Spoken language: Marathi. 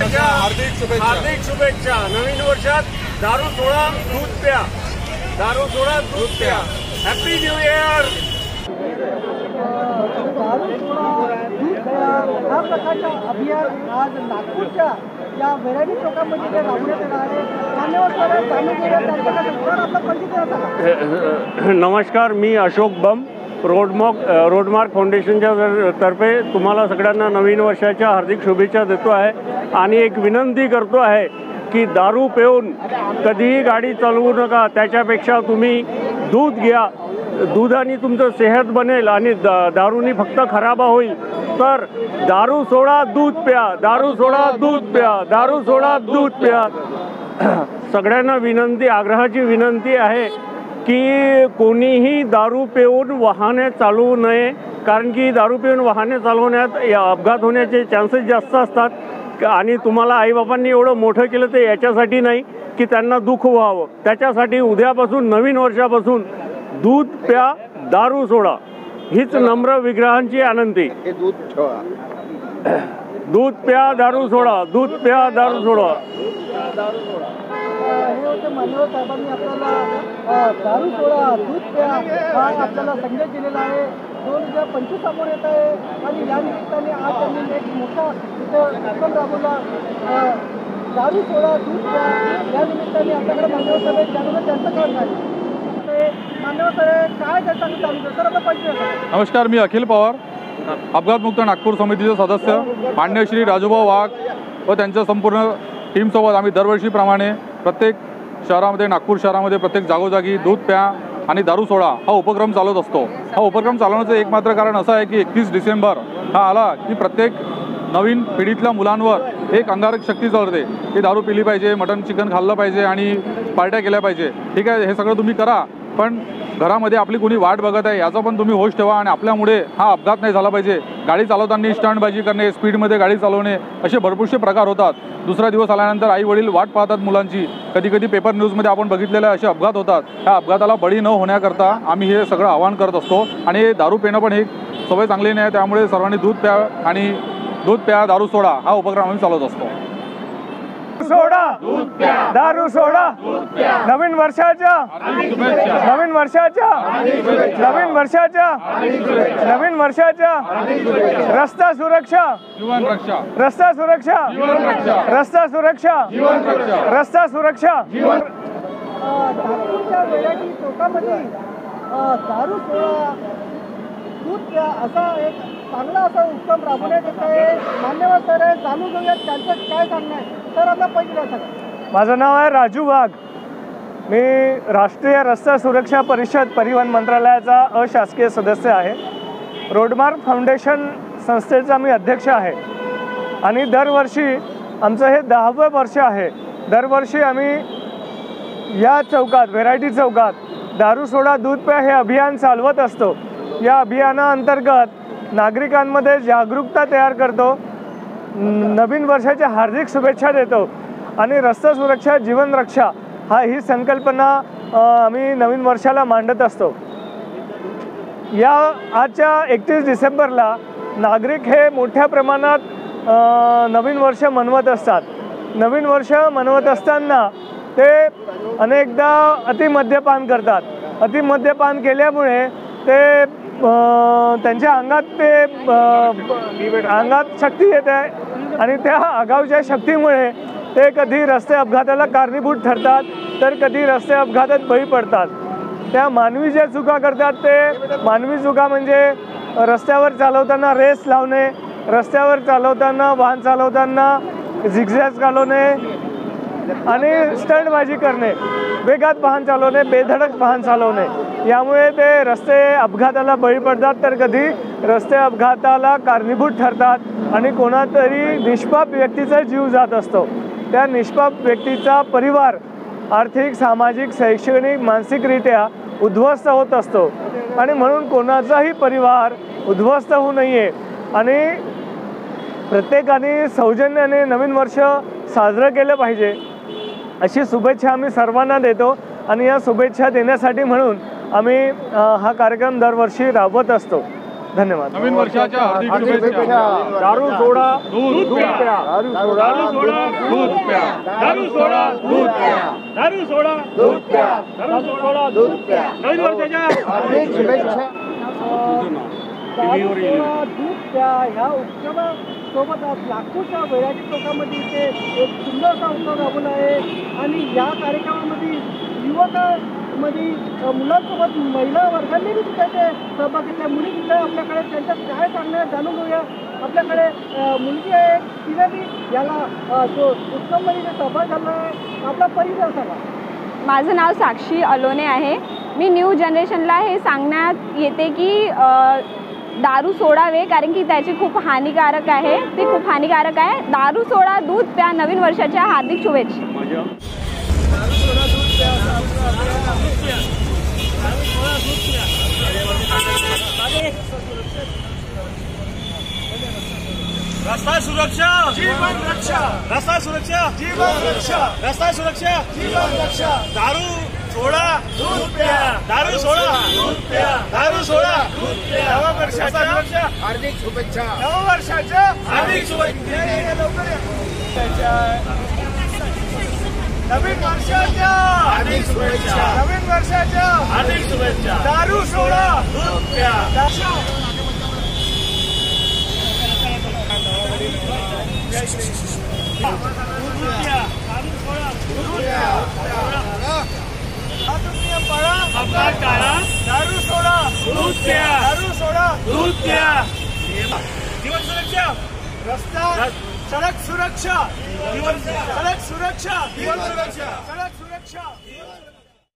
हार्दिक शुभेच्छा। नवीन वर्षात दारू सोडा, दूध प्या, दारू सोडा, दूध प्या। Happy new year. दारू सोडा, दूध प्या हा प्रकारचा अभियान आज नागपूरच्या या व्हेरायटी चौकामध्ये जे राबवण्यात येणार आहे। मान्यवर सर चालू केलं त्यांच्याकडे आपला परिचय। नमस्कार, मी अशोक बम, रोडमार्क फाउंडेशनच्या तर्फे तुम्हाला सगळ्यांना नवीन वर्षाच्या हार्दिक शुभेच्छा देतो आहे आणि एक विनंती करतो आहे की दारू पिऊन कधीही गाडी चालवू नका। त्याच्यापेक्षा तुम्ही दूध घ्या, दुधाने तुमचं सेहत बनेल आणि दारूनी फक्त खराब होईल। तर दारू सोडा, दूध प्या, दारू सोडा, दूध प्या, दारू सोडा, दूध प्या। सगळ्यांना विनंती, आग्रहाची विनंती आहे की कोणीही दारू पिऊन वाहने चालवू नये, कारण की दारू पिऊन वाहने चालवण्यात अपघात होण्याचे चान्सेस जास्त असतात। आणि तुम्हाला आईबापांनी एवढं मोठं केलं ते याच्यासाठी नाही की त्यांना दुःख व्हावं, त्याच्यासाठी उद्यापासून नवीन वर्षापासून दूध प्या, दारू सोडा हीच नम्र विग्रहांची आनंदी। दूध प्या, दारू सोडा, दूध प्या, दारू सोडा। हे होते मान्यवर साहेबांनी आपल्याला दारू सोडा, दूध प्या हा आपल्याला संदेश दिलेला आहे। 2025 समोर येत आहे आणि या निमित्ताने आज त्यांनी एक मोठा उपक्रम राबवला। दारू सोडा, दूध प्या या निमित्ताने आपल्याकडे मान्यवर साहेब आहेत, त्यामुळे त्यांचं काम आहे। मान्यवर साहेब काय त्यासाठी चालू आहे सर? आता परिचय। नमस्कार, मी अखिल पवार, अपघातमुक्त नागपूर समितीचे सदस्य, मान्य श्री राजूभाऊ वाघ व त्यांच्या संपूर्ण टीमसोबत आम्ही दरवर्षीप्रमाणे प्रत्येक शहरामध्ये, नागपूर शहरामध्ये प्रत्येक जागोजागी दूध प्या आणि दारू सोडा हा उपक्रम चालवत असतो। हा उपक्रम चालवण्याचं एकमात्र कारण असं आहे की 31 डिसेंबर हा आला की प्रत्येक नवीन पिढीतल्या मुलांवर एक अंगारक शक्ती चालते की दारू पिली पाहिजे, मटन चिकन खाल्लं पाहिजे आणि पार्ट्या केल्या पाहिजे। ठीक आहे, हे सगळं तुम्ही करा, पण घरामध्ये आपली कोणी वाट बघत आहे याचा पण तुम्ही होश ठेवा आणि आपल्यामुळे हा अपघात नाही झाला पाहिजे। गाडी चालवताना स्टंटबाजी करणे, स्पीडमध्ये गाडी चालवणे असे भरपूरसे प्रकार होतात। दुसरा दिवस आल्यानंतर आई वडील वाट पाहतात मुलांची। कधी कधी पेपर न्यूजमध्ये आपण बघितलेले असे अपघात होतात। त्या अपघाताला बळी न होण्याकरता आम्ही हे सगळं आवाहन करत असतो आणि दारू पिणं पण एक सवय चांगली नाही, त्यामुळे सर्वांनी दूध प्या आणि दूध प्या, दारू सोडा हा उपक्रम आम्ही चालवत असतो। सोडा, दारू सोडा, नवीन वर्षाच्या रस्ता सुरक्षा, रस्ता सुरक्षा, रस्ता सुरक्षा, रस्ता सुरक्षा। नागपूरच्या व्हेरायटी चौकामध्ये दारू सोडा, दूध प्या असा एक चांगला असा उपक्रम राबवण्यात येत आहे। मान्यवर सर चालू घेऊयात, त्यांचं काय सांगणं आहे सर? आता पहिला सर। माझं नाव आहे राजू वाघ, मी राष्ट्रीय रस्ता सुरक्षा परिषद परिवहन मंत्रालयाचा अशासकीय सदस्य आहे। रोडमार्क फाउंडेशन संस्थेचा मी अध्यक्ष आहे आणि दरवर्षी आमचं हे 10वं वर्ष आहे। दरवर्षी आम्ही या चौकात, व्हेरायटी चौकात दारू सोडा, दूध प्या हे अभियान चालवत असतो। या अभियानाअंतर्गत नागरिकांमध्ये जागरूकता तयार करतो, नवीन वर्षाच्या हार्दिक शुभेच्छा देतो आणि रस्ता सुरक्षा जीवन रक्षा ही संकल्पना आम्ही नवीन वर्षाला मांडत असतो। या आजच्या 31 डिसेंबरला नागरिक हे मोठ्या प्रमाणात नवीन वर्ष मनवत असतात। नवीन वर्ष मनवत असताना ते अनेकदा अतिमद्यपान करतात। अतिमद्यपान केल्यामुळे ते त्यांच्या अंगात शक्ती येते आणि त्या आगाऊच्या शक्तीमुळे ते कधी रस्ते अपघाताला कारणीभूत ठरतात तर कधी रस्ते अपघातात बळी पडतात। त्या मानवी ज्या चुका करतात ते मानवी चुका म्हणजे रस्त्यावर चालवताना रेस लावणे, रस्त्यावर चालवताना वाहन चालवताना झिगझॅग चालवणे आणि स्टंटबाजी करणे, वेगात वाहन चालवणे, बेधडक वाहन चालवणे, यामुळे ते रस्ते अपघाताला बळी पडतात तर कधी रस्ते अपघाताला कारणीभूत ठरतात आणि कोणातरी निष्पाप व्यक्तीचा जीव जात असतो। त्या निष्पाप व्यक्तीचा परिवार आर्थिक, सामाजिक, शैक्षणिक, मानसिकरित्या उद्ध्वस्त होत असतो आणि म्हणून कोणाचाही परिवार उद्ध्वस्त होऊ नये आणि प्रत्येकाने सौजन्याने नवीन वर्ष साजरं केलं पाहिजे अशी शुभेच्छा आम्ही सर्वांना देतो आणि या शुभेच्छा देण्यासाठी म्हणून आम्ही हा कार्यक्रम दरवर्षी राबवत असतो। धन्यवाद. नवीन वर्षाच्या हार्दिक शुभेच्छा. दारू सोडा, दूध प्या. दारू सोडा, दूध प्या. दारू सोडा, दूध प्या. दारू सोडा, दूध प्या. दारू सोडा, दूध प्या. नवीन वर्षाच्या हार्दिक शुभेच्छा. दारू सोडा, दूध प्या ह्या उपक्रमासोबत आज लाखोच्या वैरागी लोकांमध्ये इथे एक सुंदरसा उत्सव राबवला आहे. आणि या कार्यक्रमामध्ये युवकांमध्ये मुलांसोबत महिला वर्गांनी सुद्धा ते सहभाग घेतला. मुली सुद्धा आपल्याकडे त्यांच्यात काय सांगण्यात जाणून घेऊया. आपल्याकडे मुलगी आहे, तिने बी याला जो उत्सवमध्ये जे सहभाग झाला आहे. आपला परिचय सांगा. माझं नाव साक्षी अलोने आहे. मी न्यू जनरेशनला हे सांगण्यात येते की दारू सोडावे, कारण की त्याची खूप हानिकारक आहे. ते खूप हानिकारक आहे. दारू सोडा, दूध प्या. नवीन वर्षाच्या हार्दिक शुभेच्छा. दारू सोडा, दूध प्या. रस्ता सुरक्षा, जीवन रक्षा. रस्ता सुरक्षा, जीवन रक्षा. रस्ता सुरक्षा, जीवन रक्षा. दारू सोडा, दूध प्या. दारू सोडा, दूध प्या. दारू सोडा, दूध प्या. नवा वर्षाच्या हार्दिक शुभेच्छा. नवा वर्षाच्या हार्दिक शुभेच्छा. नवीन वर्षाच्या हार्दिक शुभेच्छा. नवीन वर्षाच्या हार्दिक शुभेच्छा. दारू सोडा, दूध प्या. दारू सोडा, दूध प्या. दारू सोडा, दूध प्या. जीवन सुरक्षा, रस्ता सड़क सुरक्षा, जीवन सड़क सुरक्षा, जीवन सुरक्षा, सड़क सुरक्षा.